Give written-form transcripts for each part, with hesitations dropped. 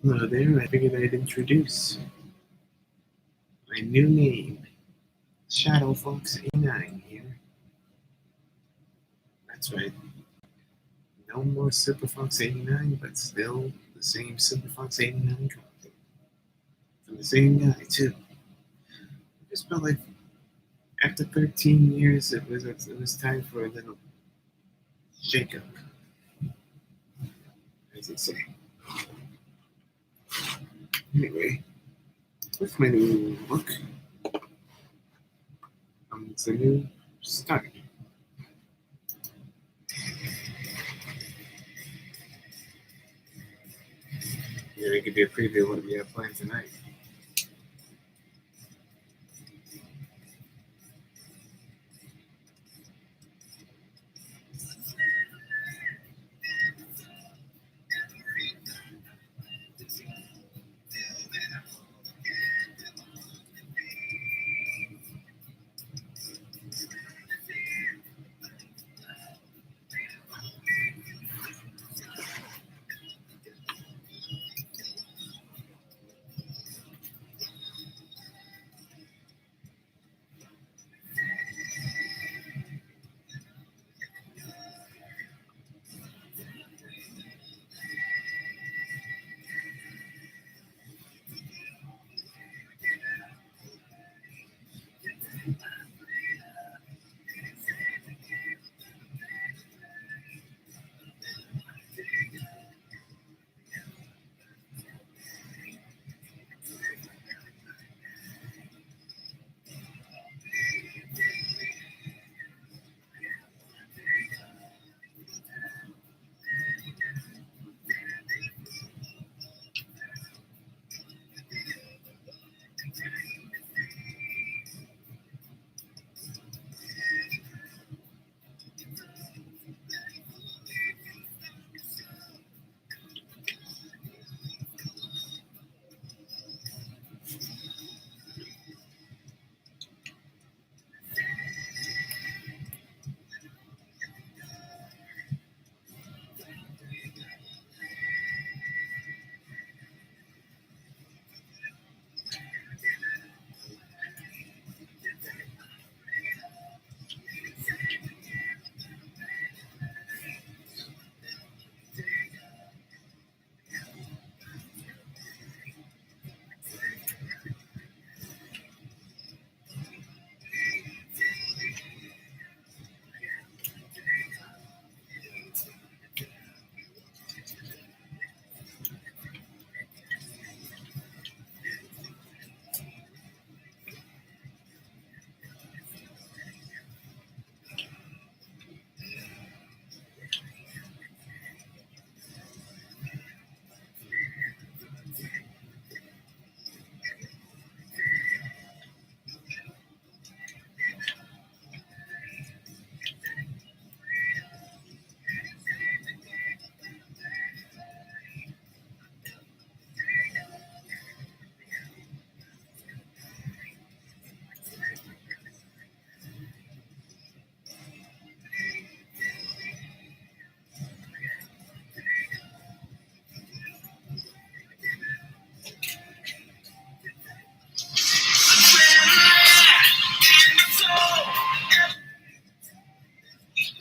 Hello there, I figured I'd introduce my new name, Shadow Fox 89 here. That's right, no more Super Fox 89, but still the same Super Fox 89 content. From the same guy, too. I just felt like after 13 years, it was time for a little shake up, as they say. Anyway, with my new look comes a new start. Here, I give you a preview of what we have planned tonight.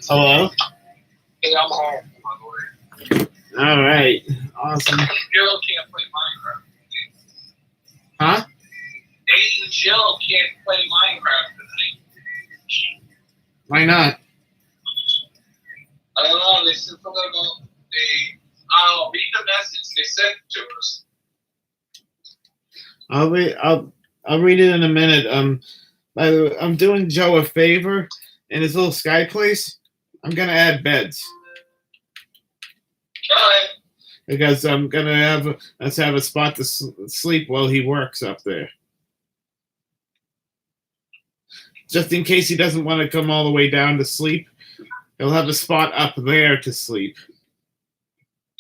Hello? Hey, I'm home, my lord. All right, awesome. Jill can't play Minecraft. Huh? Nate and Jill can't play Minecraft tonight. Why not? I don't know. They said something about I'll read the message they sent to us. I'll read it in a minute. By the way, I'm doing Joe a favor in his little sky place. I'm gonna add beds All right. because I'm gonna have let's have a spot to sleep while he works up there. Just in case he doesn't want to come all the way down to sleep, he'll have a spot up there to sleep.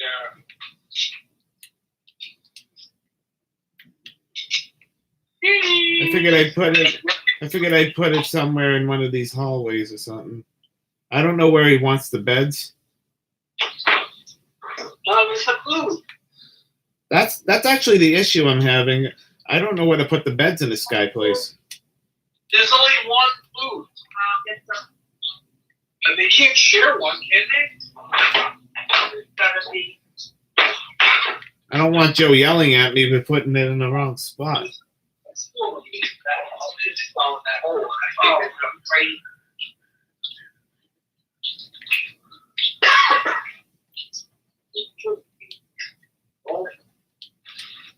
Yeah. I figured I'd put it somewhere in one of these hallways or something. I don't know where he wants the beds. No, it's a clue. That's actually the issue I'm having. I don't know where to put the beds in the Sky Place. There's only one booth. And they can't share one, can they? I don't want Joe yelling at me for putting it in the wrong spot.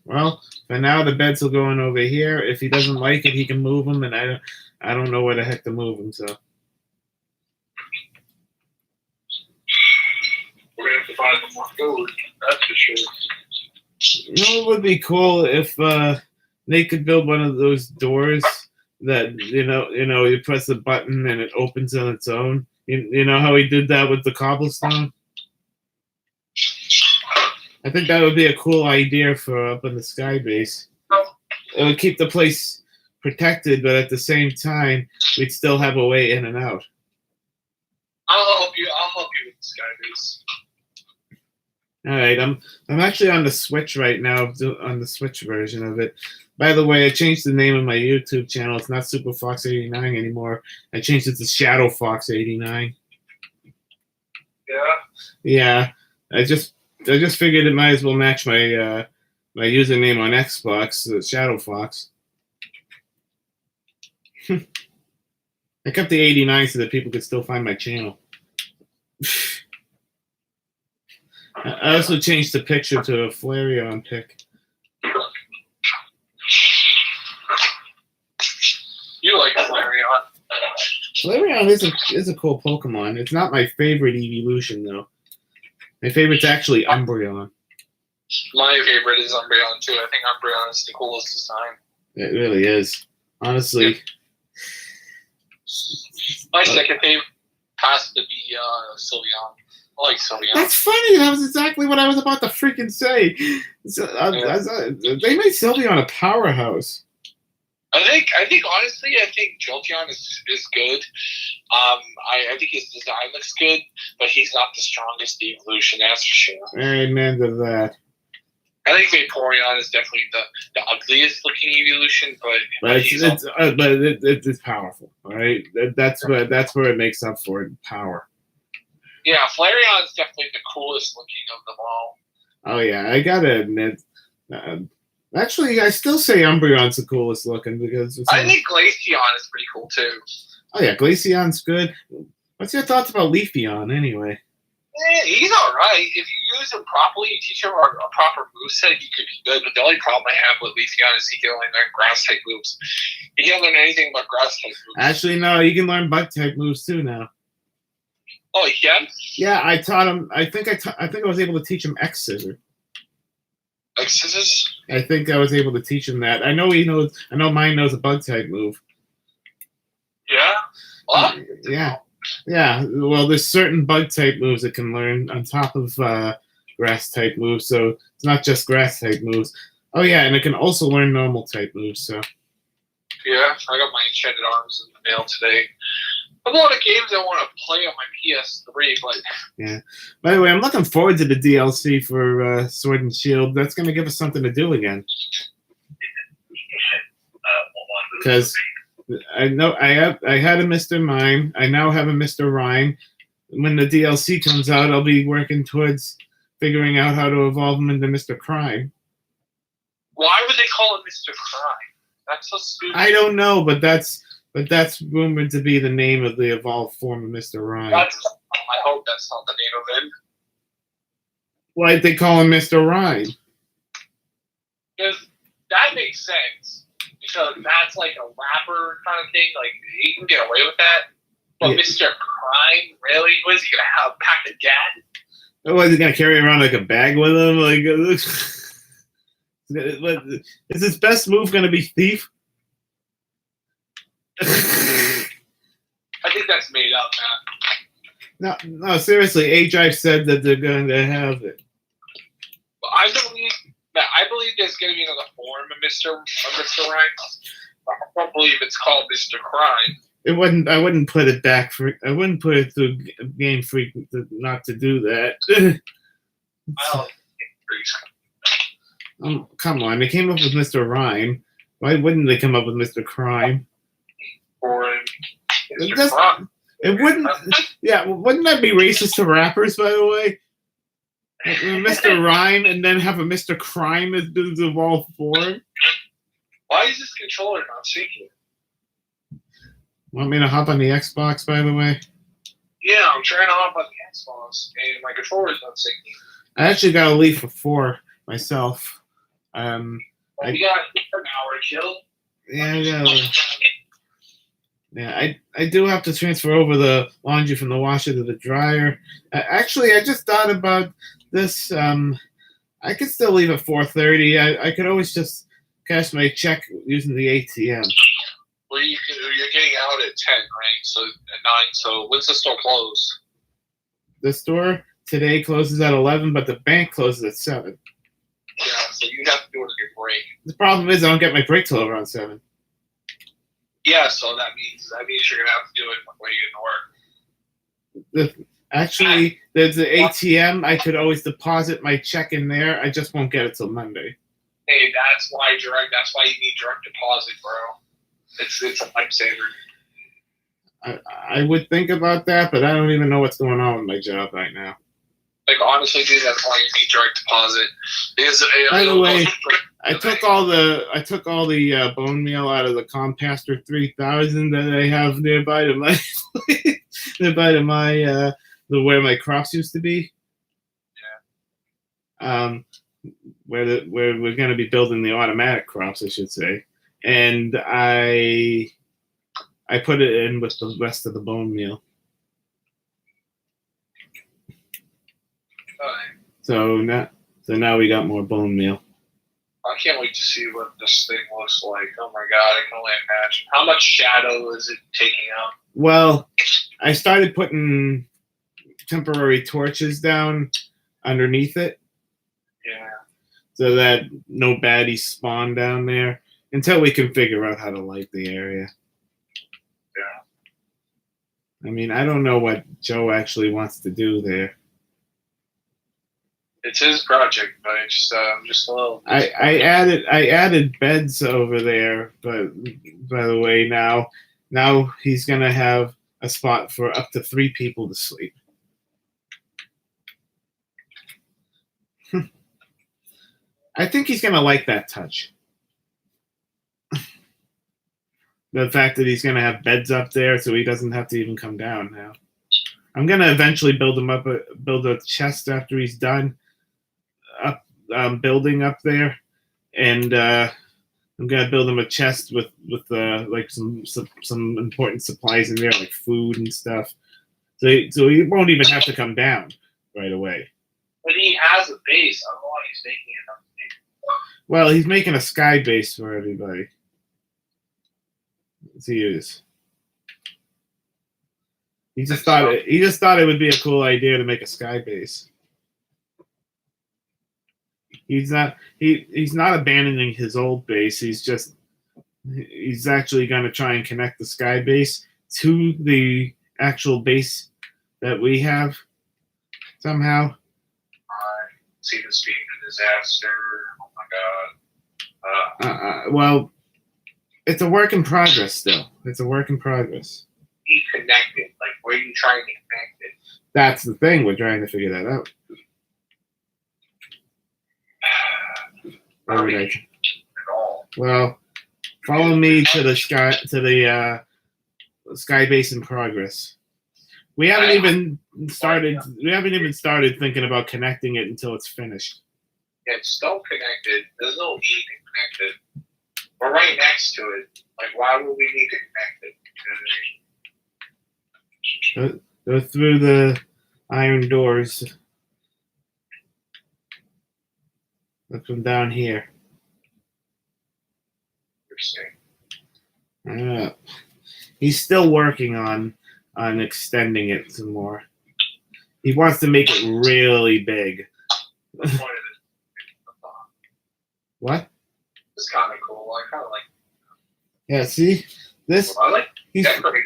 Well, for now the beds will go in over here. If he doesn't like it, he can move them, and I don't know where the heck to move them. So we're gonna have to buy some more food. That's for sure. You know, it would be cool if they could build one of those doors that you press the button and it opens on its own. You know how he did that with the cobblestone? I think that would be a cool idea for up in the Sky Base. It would keep the place protected, but at the same time, we'd still have a way in and out. I'll help you with the Sky Base. All right, I'm actually on the Switch right now, on the Switch version of it. By the way, I changed the name of my YouTube channel. It's not Super Fox 89 anymore. I changed it to Shadow Fox 89. Yeah. Yeah, I just figured it might as well match my my username on Xbox, Shadow Fox. I kept the 89 so that people could still find my channel. I also changed the picture to a Flareon pic. You like Flareon? Flareon is a cool Pokemon. It's not my favorite evolution though. My favorite's actually Umbreon. My favorite is Umbreon too. I think Umbreon is the coolest design. It really is. Honestly. Yeah. My second favorite has to be Sylveon. I like Sylveon. That's funny. That was exactly what I was about to freaking say. So, they made Sylveon a powerhouse. I think honestly, Jolteon is good. I think his design looks good, but he's not the strongest evolution, that's for sure. Amen to that. I think Vaporeon is definitely the ugliest looking evolution, but it's powerful. All right, that's where it makes up for it. Power. Yeah, Flareon is definitely the coolest looking of them all. Oh yeah, I gotta admit. Actually, I still say Umbreon's the coolest looking because I think Glaceon is pretty cool too. Oh yeah, Glaceon's good. What's your thoughts about Leafeon anyway? He's all right. If you use him properly, you teach him a proper moveset, he could be good. But the only problem I have with Leafeon is he can only learn grass type moves. He can't learn anything but grass type moves. Actually, no, you can learn bug type moves too now. Oh, he can? Yeah, I taught him. I think I was able to teach him X Scissor. X Scissors? I think I was able to teach him that. I know he knows. I know mine knows a bug type move. Yeah. What? Yeah. Yeah. Well, there's certain bug type moves it can learn on top of grass type moves, so it's not just grass type moves. Oh yeah, and it can also learn normal type moves. So. Yeah, I got my Enchanted Arms in the mail today. I have a lot of games I want to play on my PS3, but yeah. By the way, I'm looking forward to the DLC for Sword and Shield. That's going to give us something to do again. Because I know I had a Mr. Mime. I now have a Mr. Rhyme. When the DLC comes out, I'll be working towards figuring out how to evolve him into Mr. Crime. Why would they call it Mr. Crime? That's so stupid. I don't know, but that's rumored to be the name of the evolved form of Mr. Rhyme. I hope that's not the name of it. Why'd they call him Mr. Rhyme? Because that makes sense. Because that's like a rapper kind of thing. Like, he can get away with that. But yeah. Mr. Crime, really? What is he going to have? Pack a gat? Was he going to carry around like a bag with him? Like, is his best move going to be thief? I think that's made up, man. No, seriously. H.I. said that they're going to have it. Well, I believe there's going to be another form of Mr. Rhyme. I don't believe it's called Mr. Crime. I wouldn't put it back I wouldn't put it through Game Freak not to do that. I don't think Come on, they came up with Mr. Rhyme. Why wouldn't they come up with Mr. Crime? Or Mr. That's- Crime. It wouldn't. Yeah, wouldn't that be racist to rappers, by the way? Mr. Rhyme and then have a Mr. Crime as the wall forward. Why is this controller not syncing? Want me to hop on the Xbox, by the way? Yeah, I'm trying to hop on the Xbox, and my controller's not syncing. I actually got a leave for 4 myself. Well, we got an hour kill. Yeah, I do have to transfer over the laundry from the washer to the dryer. Actually, I just thought about this. I could still leave at 4:30. I could always just cash my check using the ATM. Well, you're getting out at 10, right? So at 9. So when's the store close? The store today closes at 11, but the bank closes at 7. Yeah, so you have to do it on your break. The problem is I don't get my break till around 7. Yeah, so that means you're gonna have to do it when you get to work. Actually, there's the ATM. I could always deposit my check in there. I just won't get it till Monday. Hey, that's why you need direct deposit, bro. It's a lifesaver. I would think about that, but I don't even know what's going on with my job right now. Like, honestly, dude, that's why you need direct deposit. Because, by the way, I took all the bone meal out of the Compastor 3000 that I have nearby to my where my crops used to be. Yeah. Where we're going to be building the automatic crops, I should say, and I put it in with the rest of the bone meal. So now we got more bone meal. I can't wait to see what this thing looks like. Oh my god, I can only imagine. How much shadow is it taking out? Well, I started putting temporary torches down underneath it. Yeah. So that no baddies spawn down there until we can figure out how to light the area. Yeah. I mean, I don't know what Joe actually wants to do there. It's his project, but it's just a little. I added beds over there, but by the way, now he's gonna have a spot for up to 3 people to sleep. I think he's gonna like that touch. The fact that he's gonna have beds up there, so he doesn't have to even come down now. I'm gonna eventually build a chest after he's done building up there, and I'm gonna build him a chest with like some important supplies in there, like food and stuff. So he won't even have to come down right away. But he has a base. I don't know why he's making it up. Well, he's making a sky base for everybody. He is. He just thought it would be a cool idea to make a sky base. He's not abandoning his old base. He's actually going to try and connect the sky base to the actual base that we have somehow. See this being a disaster. Oh my god. Well, it's a work in progress still. It's a work in progress. Be connected. Like, where are you trying to connect it? That's the thing. We're trying to figure that out. Well, follow me to the sky base in progress. We haven't even started thinking about connecting it until it's finished. Yeah, it's still connected. There's no need to connect it. We're right next to it. Like, why would we need to connect it? Go through the iron doors. Look from down here. He's still working on extending it some more. He wants to make it really big. What? It's kind of cool. I kind of like. Yeah. See this. I like decorating.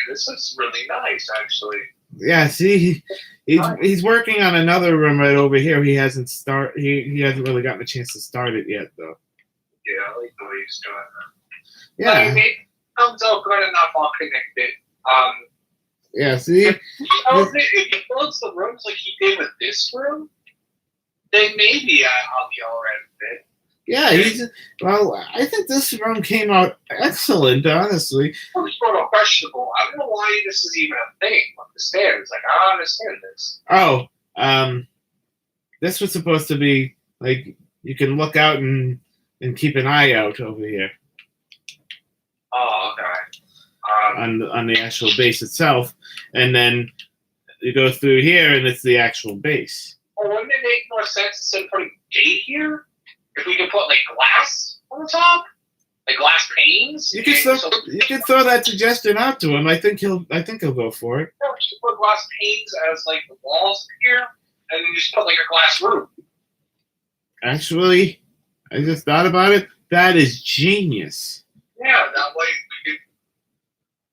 This is really nice, actually. Yeah. See, He's working on another room right over here. He hasn't he hasn't really gotten a chance to start it yet though. Yeah, I like the way he's doing that. Yeah. Like, it comes out good enough. I'll connect it. Yeah. See. If he builds the rooms like he did with this room, then maybe I'll be alright with it. Yeah, well. I think this room came out excellent, honestly. It's sort of questionable. I don't know why this is even a thing with the stairs. Like, I don't understand this. Oh, this was supposed to be like you can look out and keep an eye out over here Oh, okay. on the actual base itself, and then you go through here and it's the actual base. Well, wouldn't it make more sense instead of putting gate here? If we could put like glass on the top, like glass panes. You can throw that suggestion out to him. I think he'll go for it. Yeah, we should put glass panes as like the walls here, and then just put like a glass roof. Actually, I just thought about it. That is genius. Yeah, that way we could.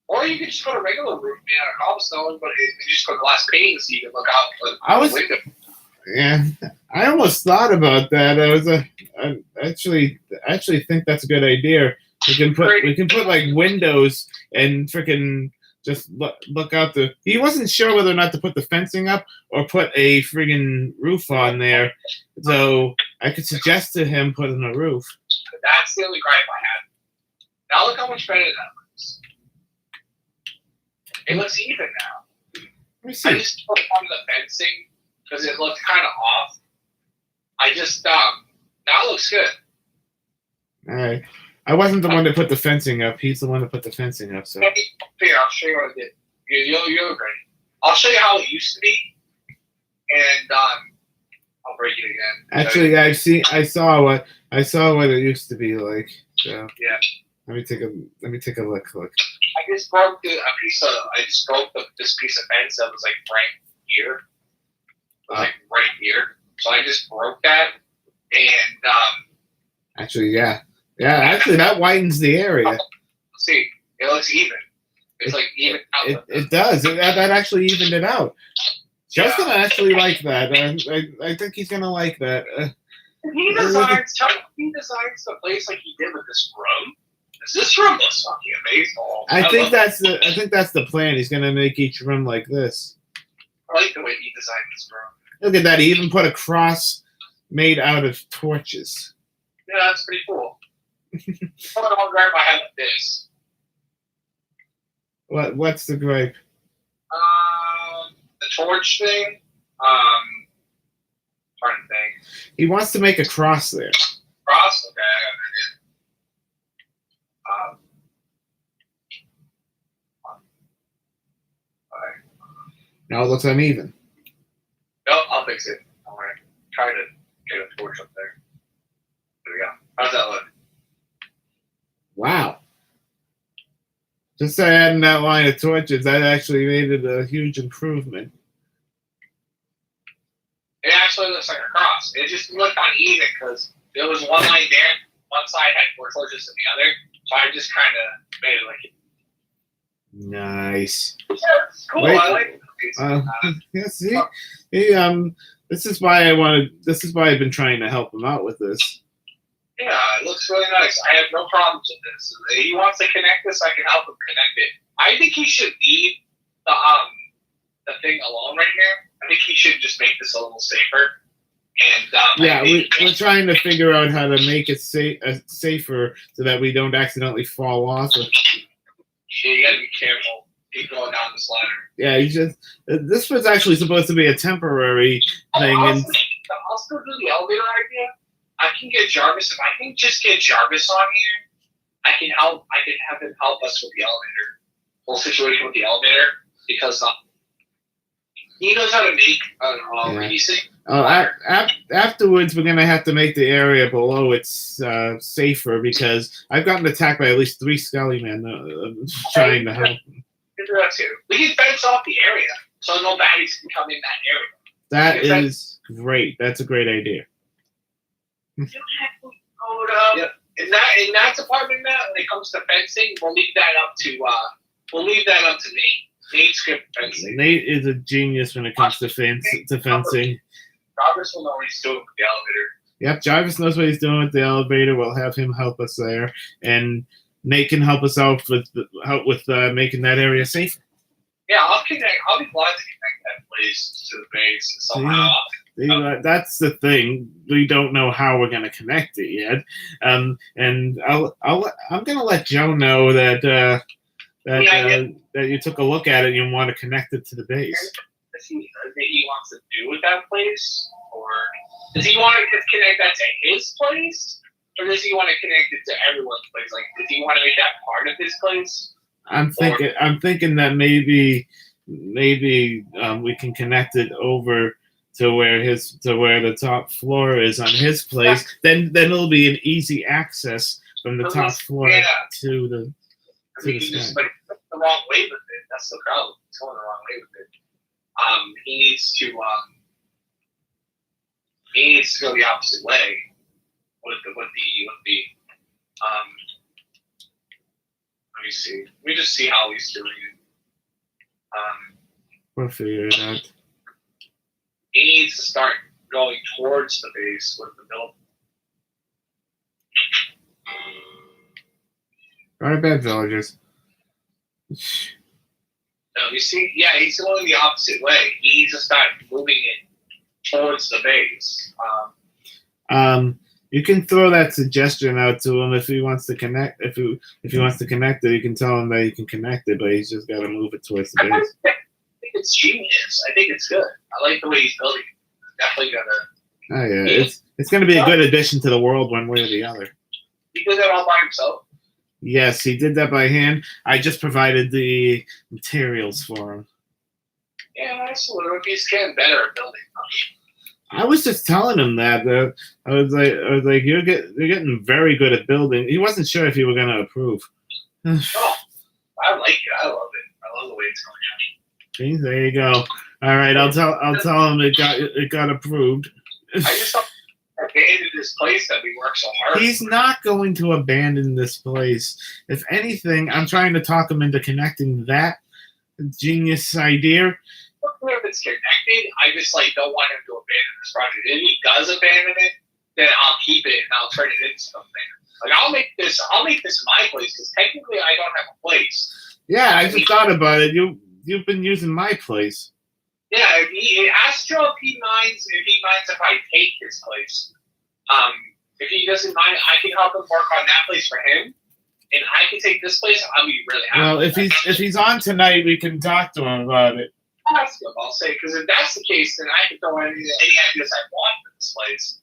Or you could just put a regular roof made out of cobblestone, but you just put glass panes so you can look out the window. Yeah, I almost thought about that. I actually think that's a good idea. We can put like windows and freaking just look out the. He wasn't sure whether or not to put the fencing up or put a friggin' roof on there, so I could suggest to him putting a roof. That's the only gripe I had. Now look how much better that looks. It looks even now. Let me see. I just put on the fencing because it looked kind of off. I just now it looks good. All right. I wasn't the one that put the fencing up. He's the one that put the fencing up. So Here, I'll show you what I did. You look ready. I'll show you how it used to be, and I'll break it again. Actually, I saw what it used to be like. So yeah. Let me take a look. I just broke this piece of fence that was like right here. Like right here. So I just broke that, and actually, yeah. Actually, that widens the area. See, it looks even. It's like even out. It does. That actually evened it out. Joe's gonna actually like that. I think he's gonna like that. He designs the place like he did with this room. This room looks fucking amazing. I think that's the plan. He's gonna make each room like this. I like the way he designed this room. Look at that. He even put a cross made out of torches. Yeah, that's pretty cool. I'm gonna grab my head with this. What's the gripe? The torch thing. Trying to think. He wants to make a cross there. Cross? Okay, I got it. Now it looks uneven. No, I'll fix it. All right. Try to get a torch up there. There we go. How's that look? Wow. Just adding that line of torches, that actually made it a huge improvement. It actually looks like a cross. It just looked uneven because there was one line there, one side had more torches than the other, so I just kind of made it like it. Nice. Yeah, it's cool. Wait, I like it. Yeah, see? This is why I've been trying to help him out with this. Yeah, it looks really nice. I have no problems with this. If he wants to connect this, I can help him connect it. I think he should leave the thing alone right here. I think he should just make this a little safer. And yeah, we're trying to figure out how to make it safer so that we don't accidentally fall off. Yeah, you gotta be careful. Keep going down this ladder. Yeah, this was actually supposed to be a temporary thing. I'll still do the elevator idea. I can get Jarvis. If I can just get Jarvis on here, I can have him help us with the elevator. Whole situation with the elevator, because he knows how to make piecing. Afterwards, we're gonna have to make the area below it safer because I've gotten attacked by at least 3 Scully men trying to help. We can fence off the area so no baddies can come in that area. That is great. That's a great idea. Yep. In that department, Matt, when it comes to fencing, we'll leave that up to me. Nate's good fencing. Nate is a genius when it comes to fencing. Jarvis will know what he's doing with the elevator. Yep, Jarvis knows what he's doing with the elevator. We'll have him help us there, and Nate can help us out with making that area safer. Yeah, I'll connect. I'll be glad to connect that place to the base somehow. That's the thing. We don't know how we're going to connect it yet, and I'm going to let Joe know that you took a look at it and you want to connect it to the base. Does he wants to do with that place, or does he want to connect that to his place, or does he want to connect it to everyone's place? Like, does he want to make that part of his place? I'm thinking that maybe we can connect it over to where the top floor is on his place. Then it'll be an easy access from the top floor to the just like the wrong way with it. That's the problem. He's going the wrong way with it. He needs to go the opposite way with the let me see. Let me just see how he's doing it. We'll figure it out. He needs to start going towards the base with the building. Right bad villagers. No, you see, yeah, he's going the opposite way. He needs to start moving it towards the base. You can throw that suggestion out to him if he wants to connect. If he wants to connect it, you can tell him that he can connect it, but he's just got to move it towards the base. I think it's genius. I think it's good. I like the way he's building it. Definitely gonna. Oh yeah, it's going to be a good addition to the world one way or the other. He did that all by himself. Yes, he did that by hand. I just provided the materials for him. Yeah, absolutely. He's getting better at building. I was just telling him that. I was like, you're getting very good at building. He wasn't sure if you were going to approve. Oh, I like it. I love it. I love the way it's going out. See, there you go. All right, I'll tell him it got approved. I just abandoned this place that we worked so hard. He's not going to abandon this place. If anything, I'm trying to talk him into connecting that genius idea. If it's connected, I just don't want him to abandon this project. If he does abandon it, then I'll keep it and I'll turn it into something. Like I'll make this my place because technically I don't have a place. Yeah, I just thought about it. You've been using my place. Yeah, ask Joe if he minds if I take his place. If he doesn't mind, I can help him work on that place for him, and I can take this place. I'll be really happy. Well, if he's on tonight, we can talk to him about it. Ask him, I'll say, because if that's the case, then I can throw any ideas I want for this place.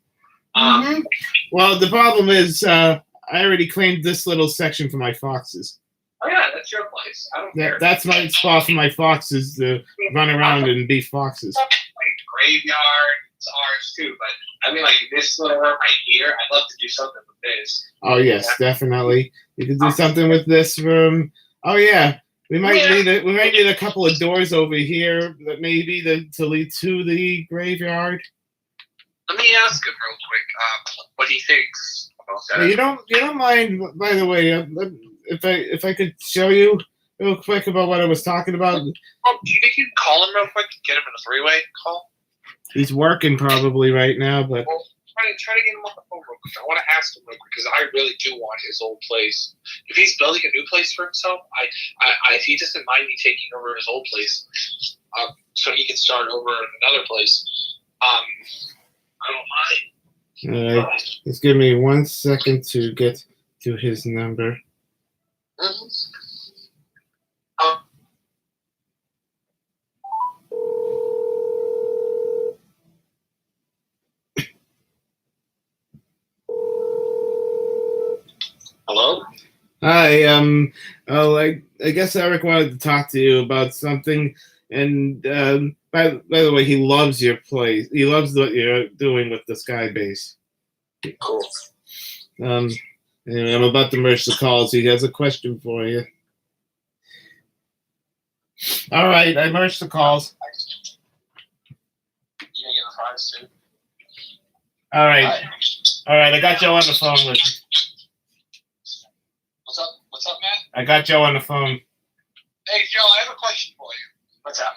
Well, the problem is I already claimed this little section for my foxes. Oh yeah, that's your place. I don't care. That's my spot for my foxes to run around and be foxes. Like the graveyard, it's ours too. But I mean, like this little room right here, I'd love to do something with this. Oh yes, definitely. You could do something with this room. Oh yeah, we might need a couple of doors over here that maybe to lead to the graveyard. Let me ask him real quick what he thinks about that. You don't mind, by the way, if I could show you real quick about what I was talking about. Do you think you can call him real quick and get him in a three-way call? He's working probably right now, but well, try to get him on the phone real quick. I want to ask him real quick because I really do want his old place. If he's building a new place for himself, if he doesn't mind me taking over his old place, so he can start over in another place, I don't mind. All right, just give me 1 second to get to his number. Hello? Hi, I guess Eric wanted to talk to you about something, and by the way, he loves your place. He loves what you're doing with the Sky Base. Cool. And I'm about to merge the calls. He has a question for you. All right, I merged the calls. You gonna get the fries too? All right, I got Joe on the phone with me. What's up, Matt? I got Joe on the phone. Hey, Joe, I have a question for you. What's up?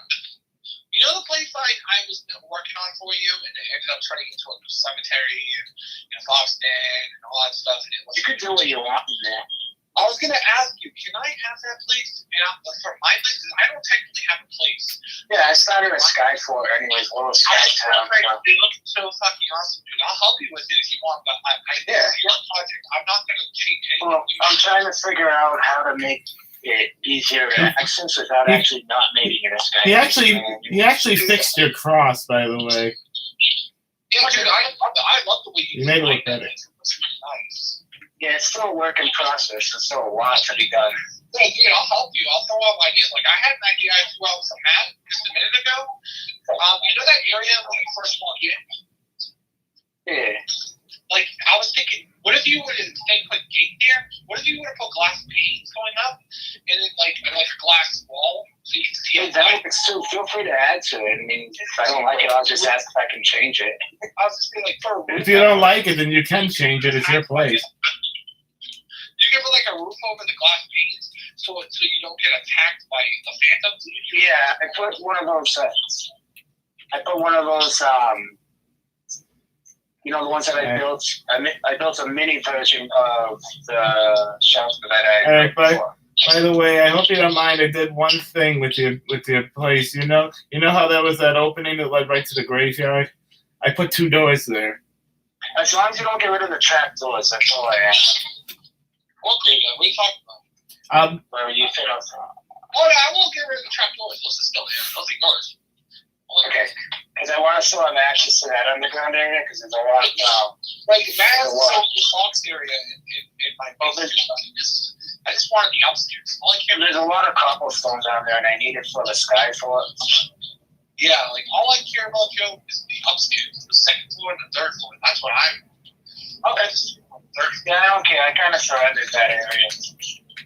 You know the place I was working on for you, and it ended up turning into a cemetery and Foxton and all that stuff. And it was, You can do what you want in there. I was gonna ask you, can I have that place? For my place, 'cause I don't technically have a place. Yeah, I started at Skyfort anyways, little Skytown. They look so fucking awesome, dude. I'll help you with it if you want, but Yeah. it's your project. I'm not gonna change anything. Well, I'm trying to figure out how to make it easier to access without actually not making it a Skype. He actually fixed your cross, by the way. Yeah, dude, I love the way you made it look designed better. It looks really nice. Yeah, it's still a work in process. There's still a lot to be done. Hey, dude, I'll help you. I'll throw out ideas. Like, I had an idea I threw out some map just a minute ago. You know that area when you first walk in? Yeah. Like, I was thinking, what if you would have put gate there? What if you would have put glass panes going up and then like a glass wall so you can see Hey, it? that works too. Feel free to add to it. I mean, if I don't like it, I'll just ask if I can change it. I was just saying, like, for a roof. If you don't like it, then you can change it. It's your place. You give it like a roof over the glass panes so you don't get attacked by the phantoms. Yeah, I put one of those. You know, the ones that I built. I built a mini version of the shelter that I Alright, made before. By the way, I hope you don't mind. I did one thing with your place. You know how there was that opening that led right to the graveyard. I put 2 doors there. As long as you don't get rid of the trap doors, that's all I ask. What are you talking about? Where you fit up. Oh, yeah, I won't get rid of the trap doors. Those are still there. Those are yours. Okay, because I want to still have access to that underground area because there's a lot now. Like, that has the box area in my basement. I just wanted the upstairs. All I care There's a lot of cobblestone down there, and I need it for the Skyfort. Yeah, like, all I care about, Joe, is the upstairs, the second floor and the third floor. That's what I'm. Okay. Yeah, I don't care. I kind of surrendered that area.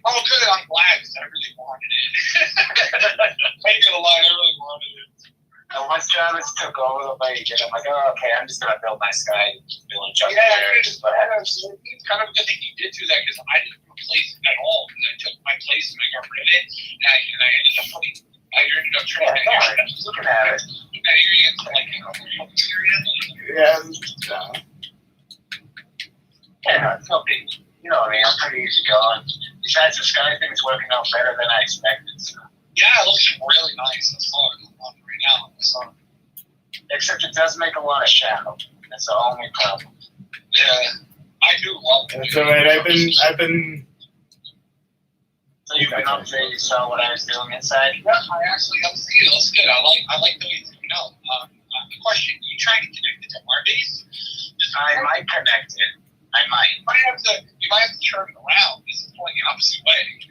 Oh, good. I'm glad because I really wanted it. I ain't gonna lie, I really wanted it. And once Travis took over the Legion, I'm like, oh, okay, I'm just gonna build my Sky village up Yeah, there. it's kind of a good thing you did do that because I didn't replace it at all. And I took my place and I got rid of it, and I ended up putting. I ended up turning that area. Looking at it. That area into like a public area. Yeah. Yeah, no, it's no big. You know what I mean? I'm pretty easy going. Besides, the Sky thing is working out better than I expected. So. Yeah, it looks really nice. That's all I'm on right now. So. Except it does make a lot of shadow. That's the only problem. Yeah, I do love it. That's all right. I've been. So you've been up there, you saw what I was doing inside? Yeah, I actually got to see it. That's good. I like the way it's coming out. The question: you trying to connect it to our base? I might connect it. I might. You might have to turn it around. It's going the opposite way.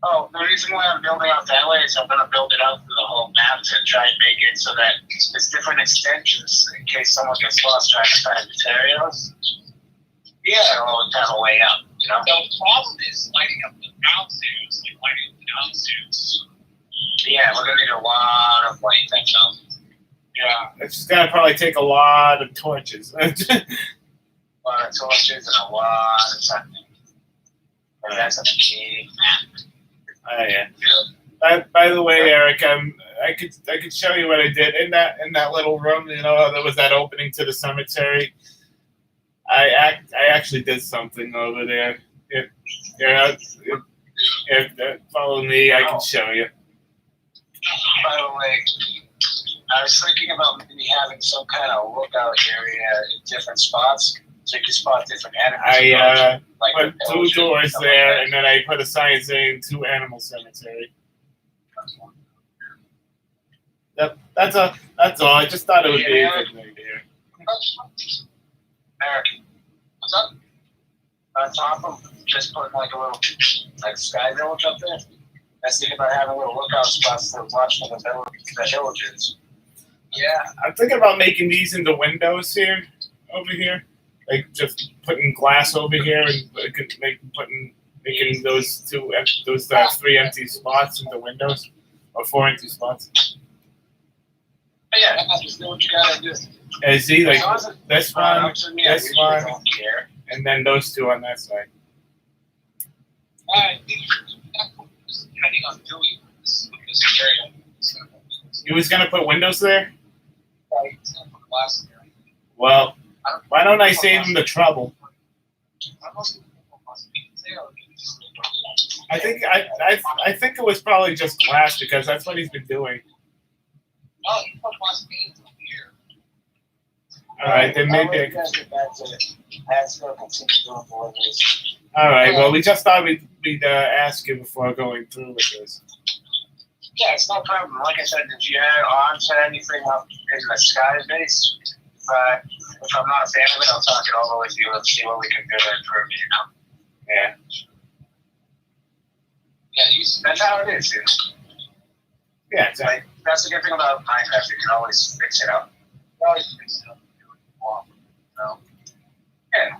Oh, the reason why I'm building out that way is I'm going to build it out through the whole map to try and make it so that there's different extensions in case someone gets lost trying to find materials. Yeah. They're all kind of way up, you know? The problem is lighting up the downstairs, like lighting up the downstairs. Yeah, we're going to need a lot of light, that's all. Yeah. It's just gonna probably take a lot of torches. A lot of torches and a lot of something. But that's a big map. Oh yeah. By the way, Eric, I could show you what I did in that little room. You know, how there was that opening to the cemetery. I actually did something over there. If follow me, I can show you. By the way, I was thinking about maybe having some kind of lookout area in different spots so you can spot different enemies. I like put the 2 village doors and stuff there, like and then I put a sign saying 2 animal cemetery. That's all. I just thought it would be a good thing to hear. Eric, What's up? on top of just putting like a little sky village up there, I was thinking about having little lookout spots to watch for the villages. Yeah. I'm thinking about making these into windows here, over here, like just putting glass over here and making those 3 empty spots into windows, or 4 empty spots. But yeah, just do what you gotta do. And see, like As long as it's this not one, up to me, I this usually one, don't care. and then those 2 on that side. I think depending on doing this area. So, You was gonna put windows there? like, it's gonna put glass in there. Well, why don't I save him the trouble? I must be there, or maybe just I think it was probably just glass because that's what he's been doing. no, you put glass paint over here. All right, then maybe. I'll let you guys get back to it. Let's go continue doing deliveries. All right. Well, we just thought we'd ask you before going through with this. Yeah, it's no problem. Like I said, if you add on to anything up in the sky base, if I'm not a fan of it, I'll talk it over with you and see what we can do to improve it, you know? Yeah. Yeah, That's how it is, dude. Yeah. Exactly. Like, that's the good thing about Minecraft. You can always fix it up. you always fix it up. So, yeah.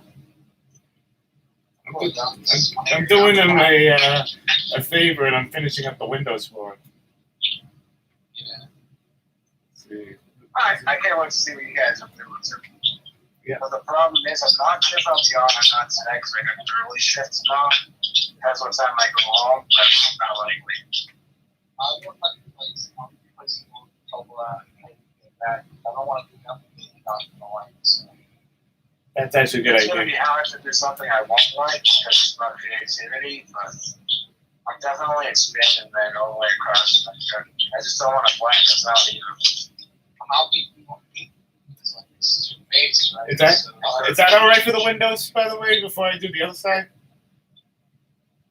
I'm doing him a favor, and I'm finishing up the windows for him. Yeah. See. Alright, I can't wait to see what you guys are doing. So. Yeah. But the problem is, I'm not sure if I'll be on or not today because I got an early shift tomorrow. That's what time I go home, but it's not likely. I want my place. I want my place to go back. I don't want to do nothing not in the light. So. That's actually a good It's going to idea. be hard to do something I won't like because it's not creativity, but I'm definitely expanding that all the way across the country. I just don't want to blank this out either. How big do you want to be? It's like this is your base, right? Is that all right for the windows, by the way? Before I do the other side.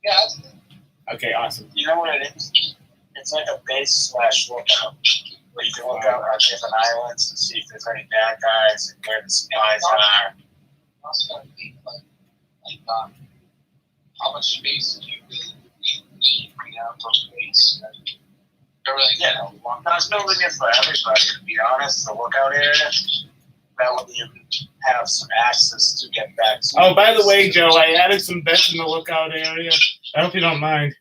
Yeah, that's good. Okay. Awesome. You know what it is? It's like a base / lookout. Where you can look out on different islands and see if there's any bad guys and where the supplies are. Also gotta think like how much space do you really need, you know, for space? Everything, Yeah, I was building it for everybody, to be honest, the lookout area. That way you have some access to get back to. Oh, by the way, Joe, I added some beds in the lookout area. I hope you don't mind.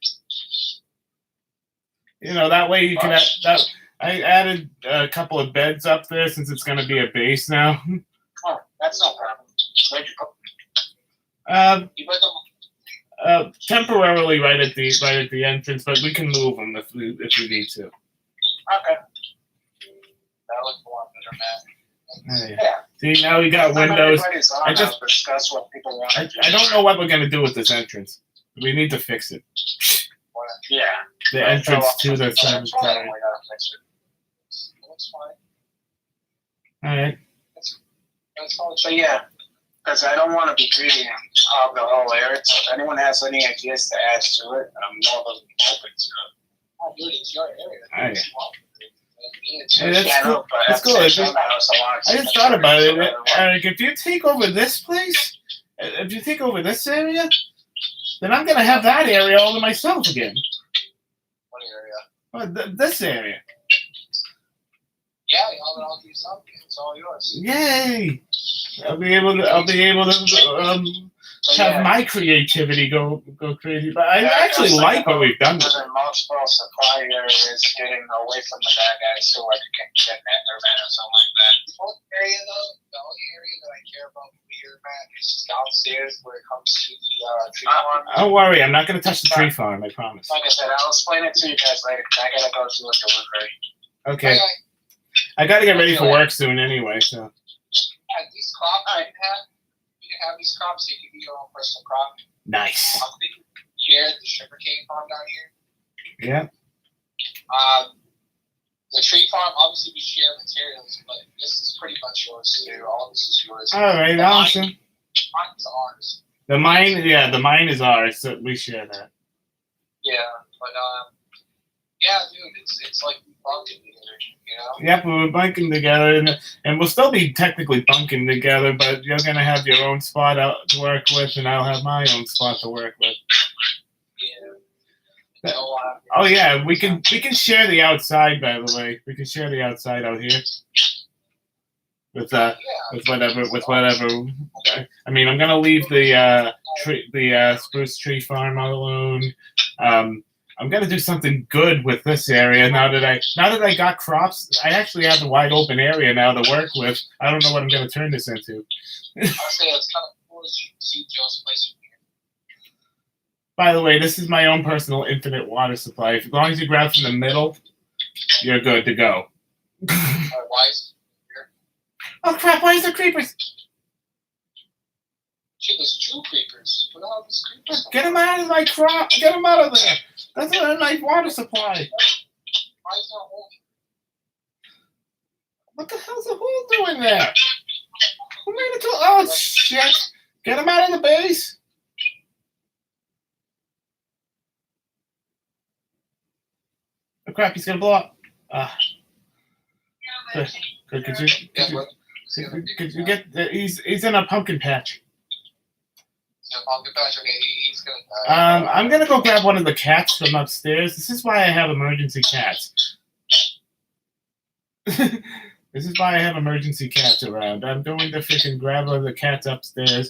You know, that way you can. I added a couple of beds up there since it's going to be a base now. Oh, that's no problem. Where'd you put you put them Temporarily right at the entrance, but we can move them if we need to. Okay. that look a lot better, man. Yeah. Yeah. See, now we got windows. I just- just discuss what people want. I don't know what we're going to do with this entrance. We need to fix it. Yeah. The entrance to the cemetery. It looks fine. All right. That's all. So yeah, because I don't want to be greedy of the whole area. So if anyone has any ideas to add to it, I'm more than open to it. Oh, dude, it's your area. Oh, yeah. Hey, Yeah, that's Yeah, cool. no, but That's at the cool. same time, I also want to I just thought about it, Eric. If you take over this place, if you take over this area, then I'm gonna have that area all to myself again. what area? This area. Yeah, I'll do something. It's all yours. Yay! I'll be able to have my creativity go crazy. But I actually like what we've done. There's multiple supply areas getting away from the bad guys who like can kidnap their men or something like that. The only area, though, the only area that I care about here, man, is downstairs where it comes to the tree farm. Don't worry, I'm not gonna touch the tree farm. I promise. Like I said, I'll explain it to you guys later. I gotta go to a delivery. Okay. I gotta get ready for work soon anyway. So. Yeah, these crops you can have these crops. They can be your own personal crop. Nice. I'm thinking share the sugarcane farm down here. Yeah. The tree farm, obviously we share materials, but this is pretty much yours too. All this is yours. All right. Awesome. Mine is ours. The mine is ours, so we share that. Yeah, but yeah, dude, it's like we bunked together, you know. Yep, we were bunking together, and we'll still be technically bunking together, but you're gonna have your own spot out to work with, and I'll have my own spot to work with. Yeah. Oh yeah, we can share the outside. By the way, we can share the outside out here with whatever. I mean, I'm gonna leave the spruce tree farm alone. I'm gonna do something good with this area now that I got crops. I actually have a wide open area now to work with. I don't know what I'm gonna turn this into. I'll say it's kind of cool as you can see Joe's place from By the way, this is my own personal infinite water supply. As long as you grab from the middle, you're good to go. Why is Oh crap! Why is there creepers? shit? There's 2 creepers. What the hell are these creepers? Get them out of my crop! Get them out of there! That's not my water supply. Why is there a hole? What the hell's the hole doing there? Who made it to? Oh shit! Get them out of the base. Oh crap! He's gonna blow up. Good. Good. Could you get? He's in a pumpkin patch. Yeah, pumpkin patch. Okay, he's gonna die. I'm gonna go grab one of the cats from upstairs. This is why I have emergency cats. This is why I have emergency cats around. I'm going to freaking grab one of the cats upstairs.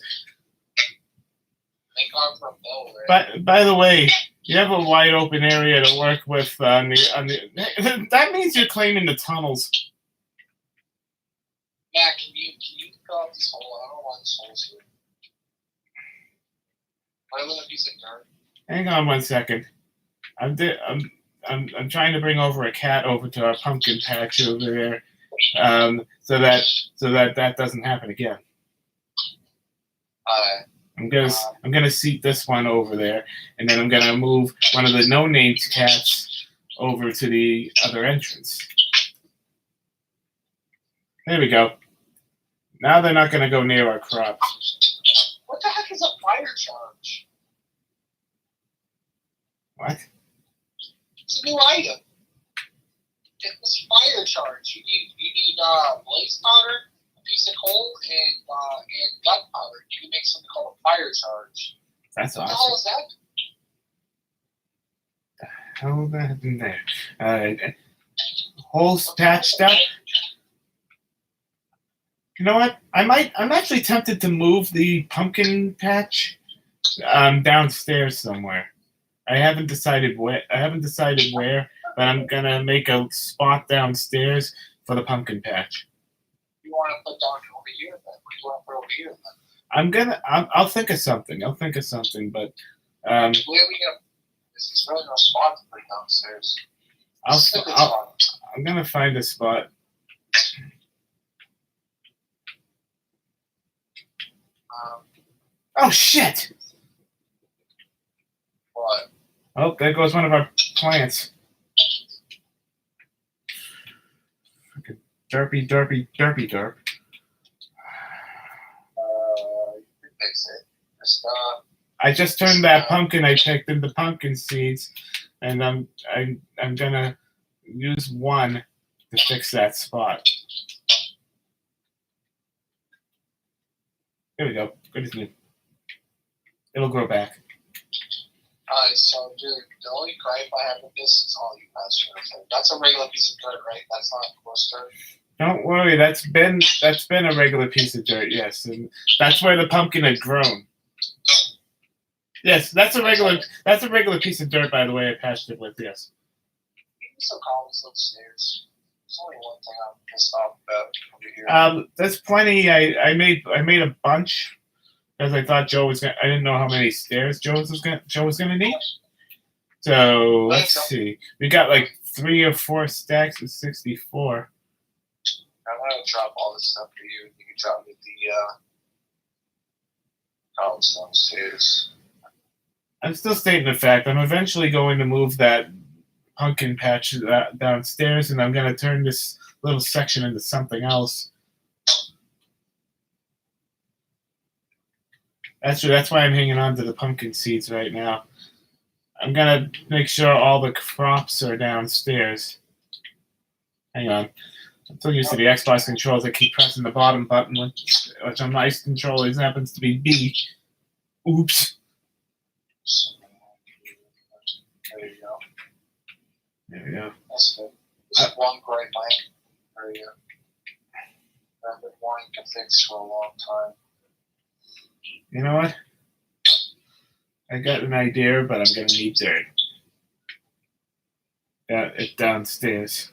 Thank God for a bow, right? By the way, you have a wide open area to work with on the. That means you're claiming the tunnels. Yeah, can you fill out this hole? I don't know why this hole's here. Why live a piece of dirt? Hang on 1 second. I'm trying to bring over a cat over to our pumpkin patch over there, so that doesn't happen again. I'm gonna seat this one over there, and then I'm gonna move one of the no-named cats over to the other entrance. There we go. Now they're not gonna go near our crops. What the heck is a fire charge? What? It's a new item. It was fire charge. You need blaze powder, a piece of coal, and gunpowder. You can make something called a fire charge. That's What the hell awesome. is that? How that in there? Holes patched up. You know what? I'm actually tempted to move the pumpkin patch downstairs somewhere. I haven't decided where, but I'm gonna make a spot downstairs for the pumpkin patch. You want to put down over here then? What do you want to put over here then? I'll think of something. But Where are we gonna? This is really no spot to put downstairs. I'm gonna find a spot. Oh shit! What? Oh, there goes one of our plants. Freaking derpy. You can fix it. Just I just turned that pumpkin I picked into pumpkin seeds, and I'm gonna use one to fix that spot. There we go. Good as new. It'll grow back. so dude, the only gripe I have with this is all you guys are. That's a regular piece of dirt, right? That's not coarse dirt. Don't worry, that's been a regular piece of dirt, yes, and that's where the pumpkin had grown. Yes, that's a regular piece of dirt, by the way. I patched it with, yes. Even some columns upstairs. There's only one thing I'm pissed off about over here. There's plenty. I made a bunch because I thought Joe was gonna. I didn't know how many stairs Joe was gonna need. So let's see. We got like 3 or 4 stacks of 64. I'm gonna drop all this stuff for you. You can drop me the columns downstairs. I'm still stating the fact. I'm eventually going to move that pumpkin patch downstairs, and I'm going to turn this little section into something else. That's why I'm hanging on to the pumpkin seeds right now. I'm going to make sure all the crops are downstairs. Hang on. I'm so used to the Xbox controls. I keep pressing the bottom button, which on my controller happens to be B. Oops. There you go. There we go. That's good. This is one great line area. I've been wanting to fix for a long time. You know what? I got an idea, but I'm going to need dirt. It's downstairs.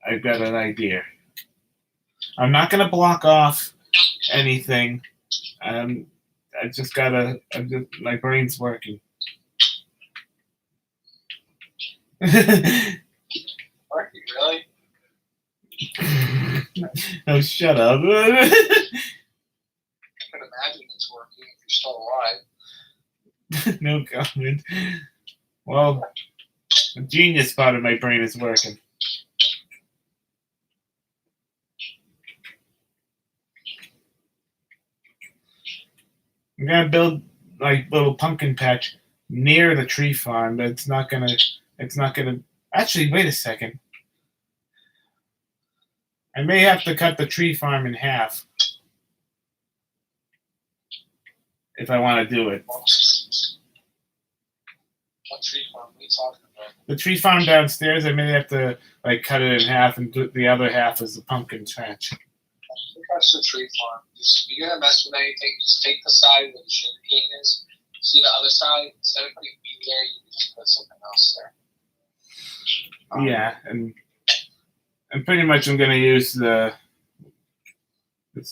I've got an idea. I'm not going to block off anything. my brain's working. Working, really? Oh, shut up. I can imagine it's working if you're still alive. No comment. Well, the genius part of my brain is working. I'm gonna build like little pumpkin patch near the tree farm, but it's not gonna. Actually, wait a second. I may have to cut the tree farm in half if I want to do it. What tree farm? What are you talking about? The tree farm downstairs, I may have to like cut it in half, and do the other half is the pumpkin patch. I think that's the tree farm. If you're gonna mess with anything, just take the side where the sugar cane is. See the other side? Instead of putting meat there, you can just put something else there. Yeah, and pretty much I'm gonna use this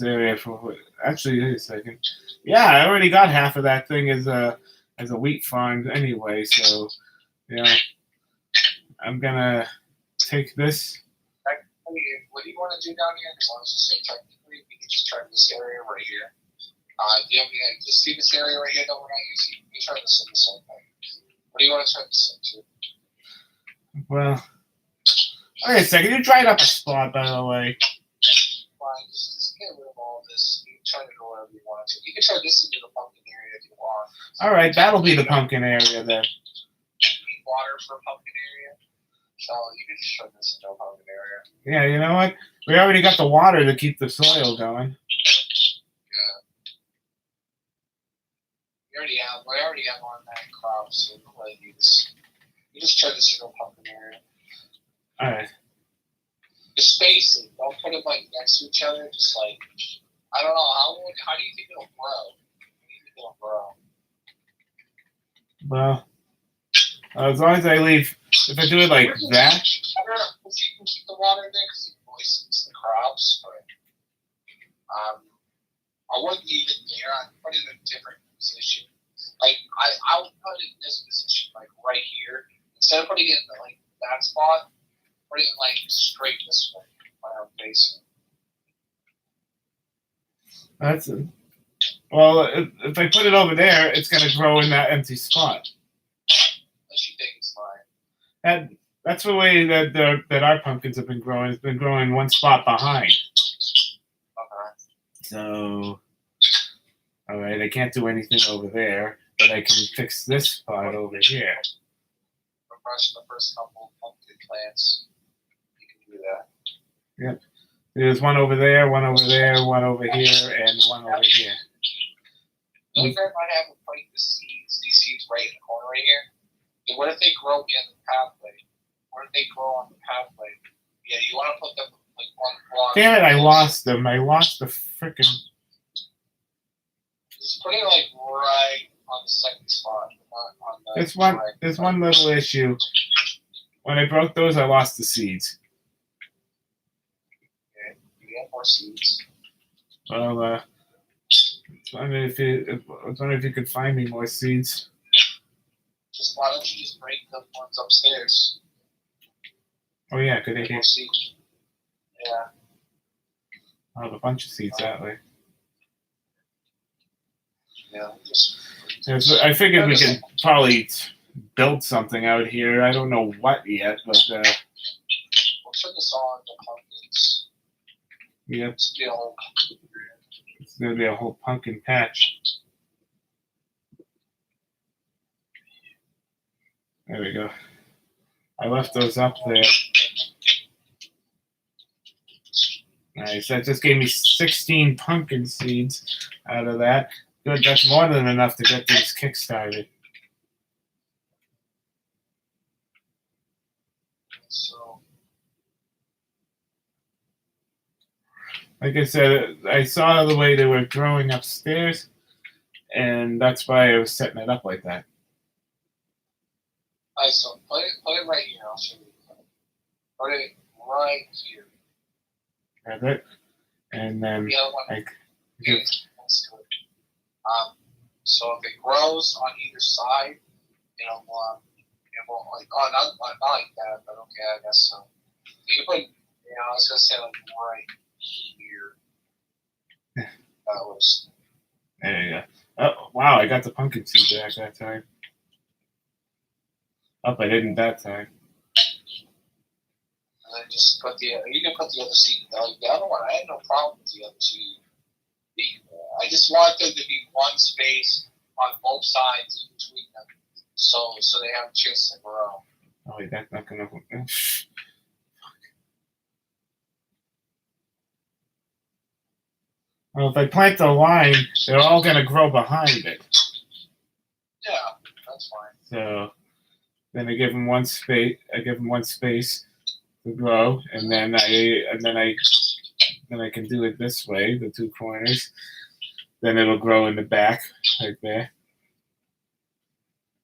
area for. Actually, wait a second. Yeah, I already got half of that thing as a wheat farm anyway, so I'm gonna take this. What do you want to do down here? As long as you say technically, we can just try this area right here. Just see this area right here that we're not using. We try this in the same thing. What do you want to turn this into? Well, wait a second. You dried up a spot, by the way. Fine, just get rid of all this. You can turn it whatever you want to. You can turn this into the pumpkin area if you want. All right, that'll be the pumpkin area then. Need water for a pumpkin area. So you can just turn this into a pumpkin area. Yeah, you know what? We already got the water to keep the soil going. Yeah. We already have on that crop, so we don't really need this. You just turn this into a pumpkin area. All right. Just space it. Don't put them like next to each other. Just like I don't know how do you think it'll grow? How do you think it'll grow? Well, as long as I leave, if I do it like that. I don't know if you can keep the water there because it moistens the crops, but I wouldn't leave it there. I'd put it in a different position. Like I would put it in this position, like right here, instead of putting it in like that spot. Put it like straight this way, where I'm facing. Well, if I put it over there, it's gonna grow in that empty spot. Unless you think it's fine. That's the way that our pumpkins have been growing. It's been growing one spot behind. Okay. So, all right, I can't do anything over there, but I can fix this spot over here. Brush the first couple pumpkin plants. You can do that. Yep. There's one over there, one over there, one over here, and one over here. The only thing I might have with putting these seeds right in the corner right here. And what if they grow near the pathway? What if they grow on the pathway? Yeah, you want to put them like one block. Damn it, I lost them. I lost the frickin'. Just put it like right on the second spot, not on the. There's one little issue. When I broke those, I lost the seeds. Okay, you get more seeds. Well, I was wondering if you could find me more seeds. Just why don't you just break the ones upstairs? Oh yeah, good Get idea. more seeds. Yeah. I'll have a bunch of seeds that way. Yeah. Just. Yeah, so I figured we could probably build something out here. I don't know what yet, but We'll turn this on the pumpkins. yep, Still. it's gonna be a whole pumpkin patch. There we go. I left those up there. Nice. That just gave me 16 pumpkin seeds out of that. Good. That's more than enough to get these kickstarted. So. Like I said, I saw the way they were growing upstairs, and that's why I was setting it up like that. Alright, so put it right here. I'll show you. Put it right here. Have it, and then The other one. I Here, let's do it. So if it grows on either side, it won't like, oh, not like that, but okay, I guess so. You can put, I was gonna say like right here. That was. There you go. Oh, wow, I got the pumpkin seed back that time. Oh, I didn't that time. And then just put you can put the other seed, like the other one, I had no problem with the other two. I just want there to be one space on both sides in between them, so they have a chance to grow. Oh, wait, that's not gonna. Well, if I plant the line, they're all gonna grow behind it. Yeah, that's fine. So then I give them one space. I give them one space to grow, and then I can do it this way, the two corners. Then it'll grow in the back, right there.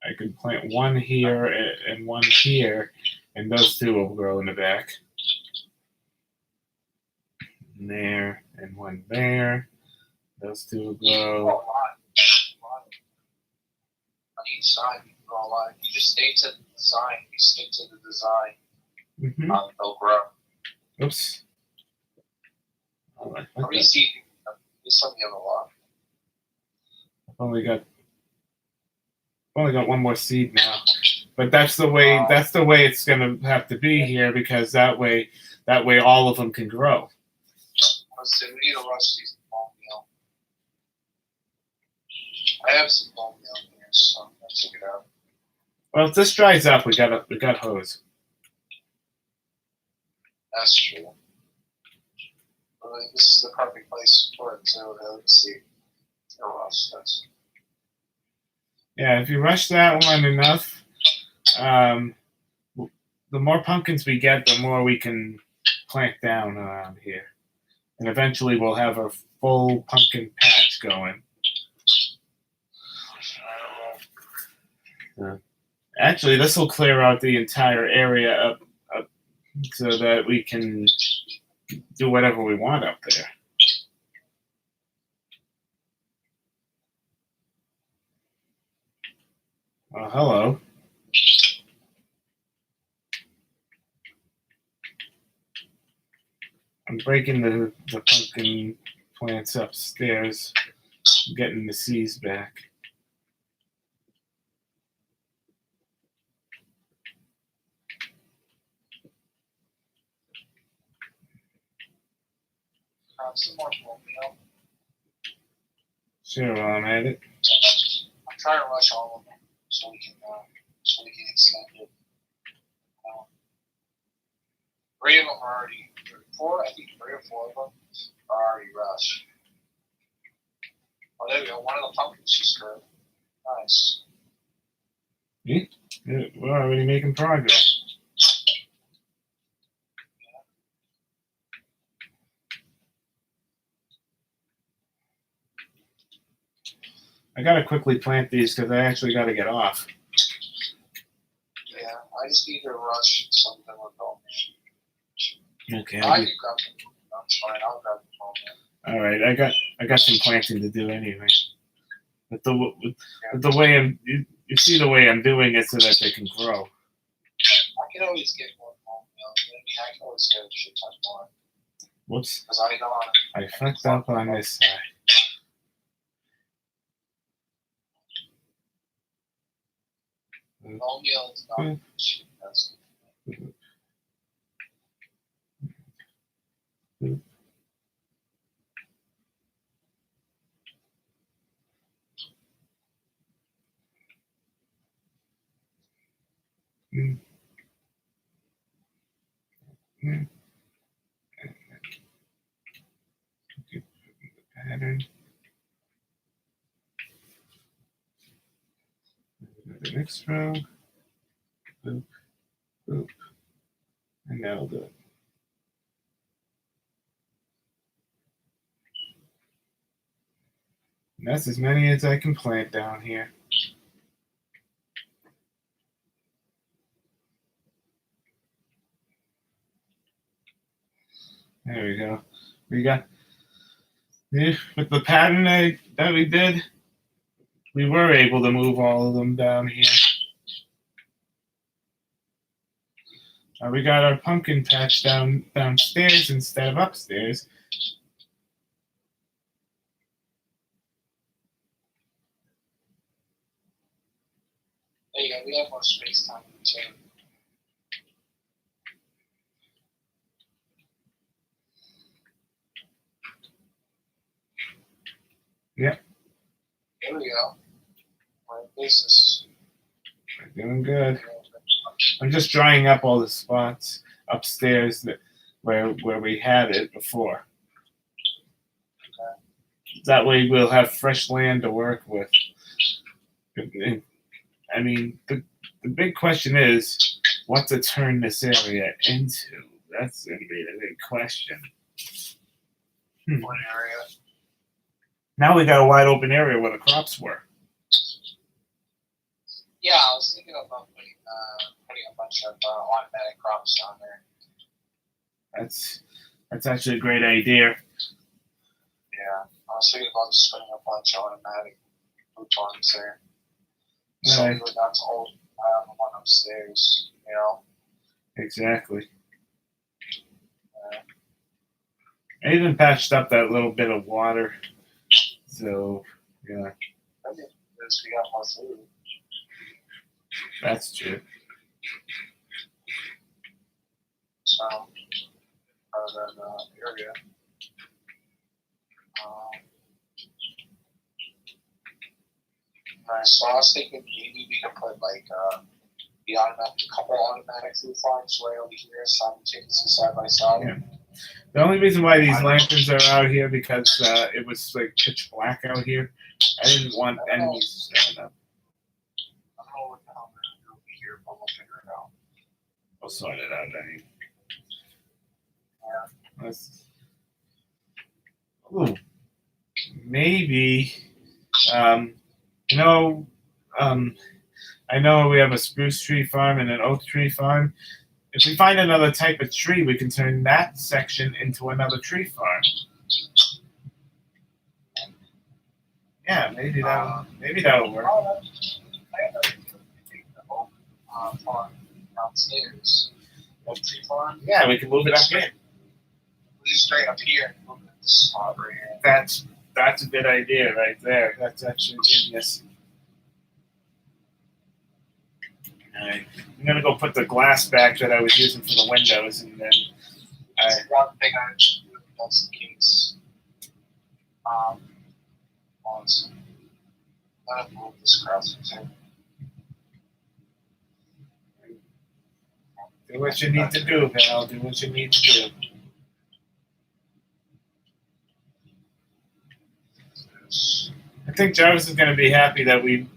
I can plant one here and one here, and those two will grow in the back. And there, and one there. Those two will grow. A lot. On each side, you can grow a lot. You just stay to the design. You stick to the design. Mm-hmm. They'll grow. Oops. All right. How many seeds? There's something of a lot. I've only got one more seed now, but that's the way it's gonna have to be here, because that way all of them can grow. Let's see, we need to rush these bone meal. I have some bone meal here, so I'm gonna take it out. Well, if this dries up, we got hose. That's true. But this is the perfect place for it too. Let's see. Rush this. Yeah, if you rush that one enough, the more pumpkins we get, the more we can plant down around here. And eventually we'll have a full pumpkin patch going. Actually, this will clear out the entire area up so that we can do whatever we want up there. Well, hello. I'm breaking the pumpkin plants upstairs, getting the seeds back. Some more bone meal. Sure, while I'm at it. I'm trying to rush all of them so we can extend it. 3 of them are already. 4, I think 3 or 4 of them are already rushed. Oh, there we go. One of the pumpkins just grew. Nice. Yeah, we're already making progress. I gotta quickly plant these because I actually gotta get off. Yeah, I just need to rush something with bone meal. Okay. I can grab them. That's fine. I'll grab the bone meal. All right. I got some planting to do anyway. But the way you see the way I'm doing it so that they can grow. I can always get more bone meal. I can always get a shit ton more. Whoops. Because I know I fucked up on this side. bone meal is not cheap. That's Pattern. The next row. Boop, boop, and that'll do it. And that's as many as I can plant down here. There we go. We got with the pattern that we did. we were able to move all of them down here. We got our pumpkin patch downstairs instead of upstairs. There you go. We have more space time too. Yeah. There we go. We're in business. We're doing good. I'm just drying up all the spots upstairs where we had it before. That way we'll have fresh land to work with. I mean, the big question is what to turn this area into. That's going to be the big question. One area. Now we got a wide open area where the crops were. Yeah, I was thinking about putting a bunch of automatic crops down there. That's actually a great idea. Yeah, I was thinking about just putting a bunch of automatic food farms there. So Right. we would not hold the one upstairs, you know. Exactly. Yeah. I even patched up that little bit of water. So, yeah, I think because we got more food. that's true. So, out of that area. Nice. So I was thinking maybe we could put like a couple automatic food farms right over here, simultaneously side by side. Yeah. The only reason why these lanterns are out here because it was like pitch black out here. I didn't want enemies showing up. I don't know what the hell they're going to do here, but we'll figure it out. We'll sort it out, I mean. Yeah. Ooh, maybe, you know, I know we have a spruce tree farm and an oak tree farm. If we find another type of tree, we can turn that section into another tree farm. Yeah, maybe that'll work. I have to take the oak farm downstairs. Oak tree farm. Yeah, we can move it up here. We'll just straight up here and move it to this spot right here. That's a good idea right there. That's actually genius. Alright, I'm gonna go put the glass back that I was using for the windows, and then One thing I have to do just in case. Also, let me move this cross too. do what you need to do, Val. Do what you need to do. I think Jarvis is gonna be happy that we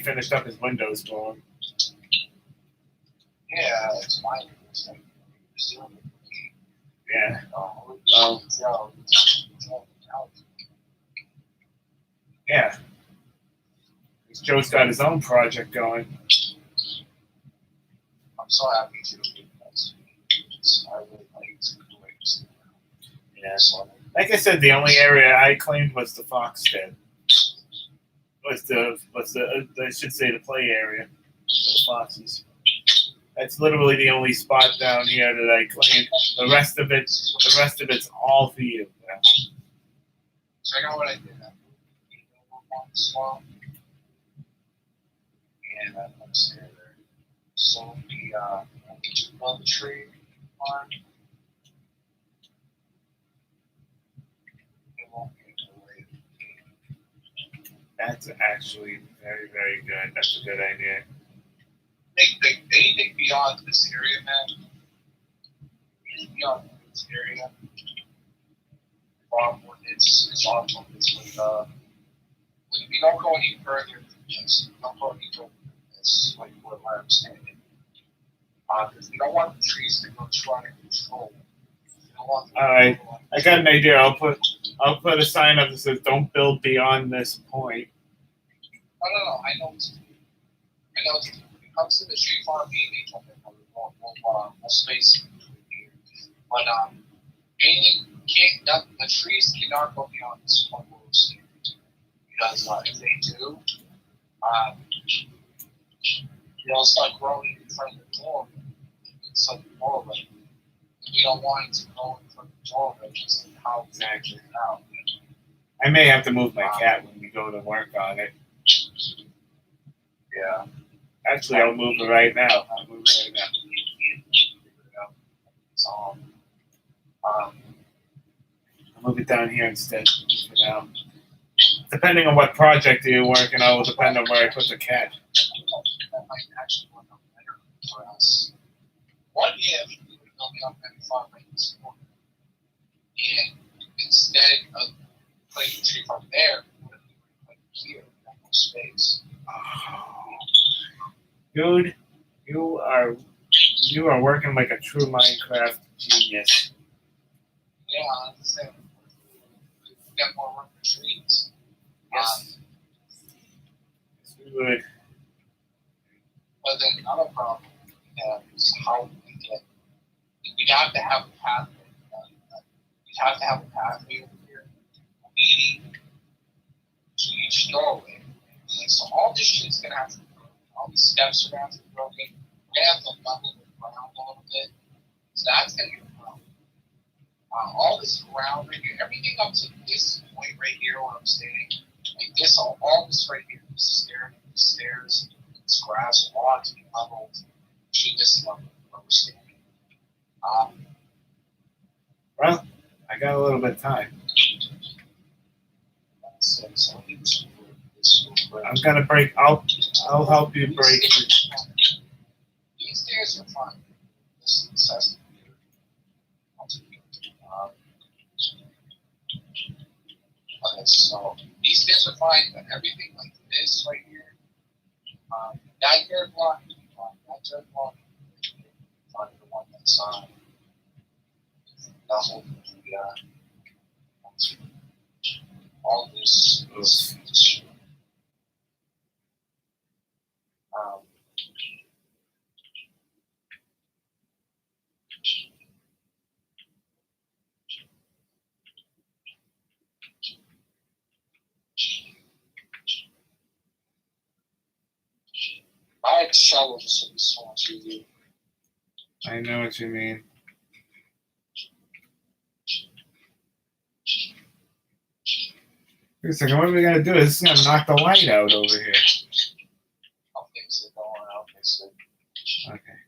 finished up his windows for him. Yeah, it's fine. It's like, Yeah. Yeah. Joe's got his own project going. I'm so happy to because I really like to do it. Yeah. So, Like I said, the only area I claimed was the Foxstead. Was the I should say the play area for the foxes. That's literally the only spot down here that I claimed. The rest of it's all for you. check out what I did. I moved on the swamp, and I'm gonna stay there. So the tree farm. It won't be delayed. That's actually very, very good. That's a good idea. Anything beyond this area, man. Anything beyond this area. It's awful. It's like, when we don't go any further than this, we don't go any further than this, like what I understand it. Because we don't want the trees to go trying to control. We don't want All right. I got an idea. I'll put a sign up that says "Don't build beyond this point." No. I know. When it comes to the tree farm, we told them we'll space it between here. But the trees cannot go beyond this one little stage. Because if they do, They'll start growing in front of the door. It's like a doorway. And you don't want it to grow in front of the doorway because of how Exactly. it's out. I may have to move my cat when we go to work on it. Yeah. Actually, I'll move it right now. I'll move it right now. So, I'll move it down here instead for now. Depending on what project you're working on will depend on where I put the cat. that might actually work out better for us. What if we were building up that farm right this corner, and instead of putting the tree farm there, what if we were putting it here, that more space? Dude, you are working like a true Minecraft genius. Yeah, I understand. We got more room for trees. Yes. Yes, we would. But then another problem we have is how we get. We'd have to have a pathway. We'd have to have a pathway over here leading to each doorway. And so all this shit's gonna have to be broken. All these steps are gonna have to be broken. We're gonna have to level the ground a little bit. So that's gonna be a problem. All this ground right here, everything up to this point right here where I'm standing, like this, all this right here, this stairs, this grass, all have to be leveled to this level where we're standing. Well, I got a little bit of time. So we just I'm gonna break. I'll help you break. These stairs are fine. This is okay, so these stairs are fine, but everything like this right here, that dirt block, that dirt block, fine, the one that's the whole all this shit. I had shovel just would be so much easier. I know what you mean. Wait a second. What are we gonna do? This is gonna knock the light out over here. I'll fix it. Don't worry, I'll fix it. Okay.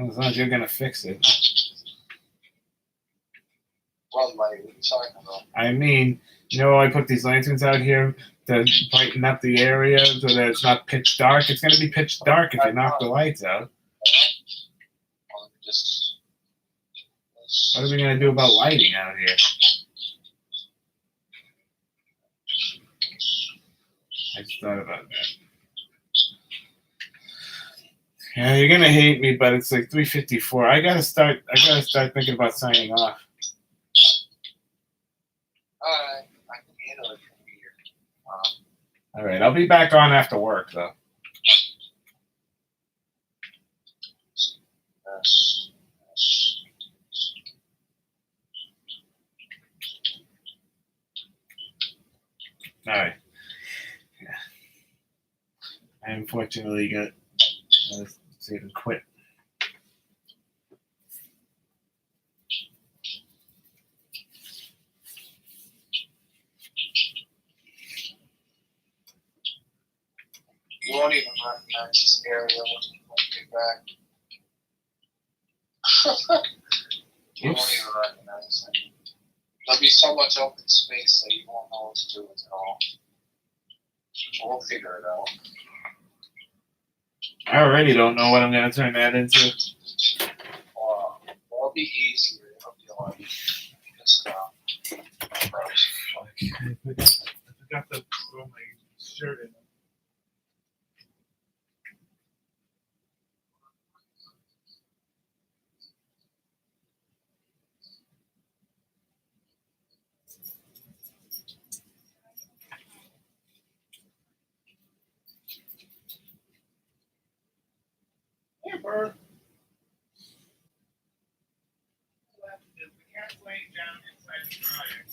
As long as you're gonna fix it. What light? What are you talking about? I mean, I put these lanterns out here to brighten up the area so that it's not pitch dark. It's gonna be pitch dark if you knock the lights out. What are we gonna do about lighting out here? I just thought about that. Yeah, you're gonna hate me, but it's like 3:54. I gotta start thinking about signing off. Alright, I can handle it from here. All right, I'll be back on after work though. All right. Yeah. I unfortunately got to even quit. You won't even recognize this area when you get back. You won't Oops. even recognize it. There'll be so much open space that you won't know what to do with it all. We'll figure it out. I already don't know what I'm gonna turn that into. It'll be easier. It'll be like just I forgot to throw my shirt in. Hey, Bert. The cat's laying down inside the dryer.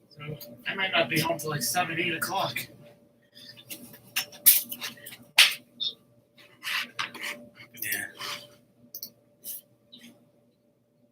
So I might not be home till like 7, 8 o'clock.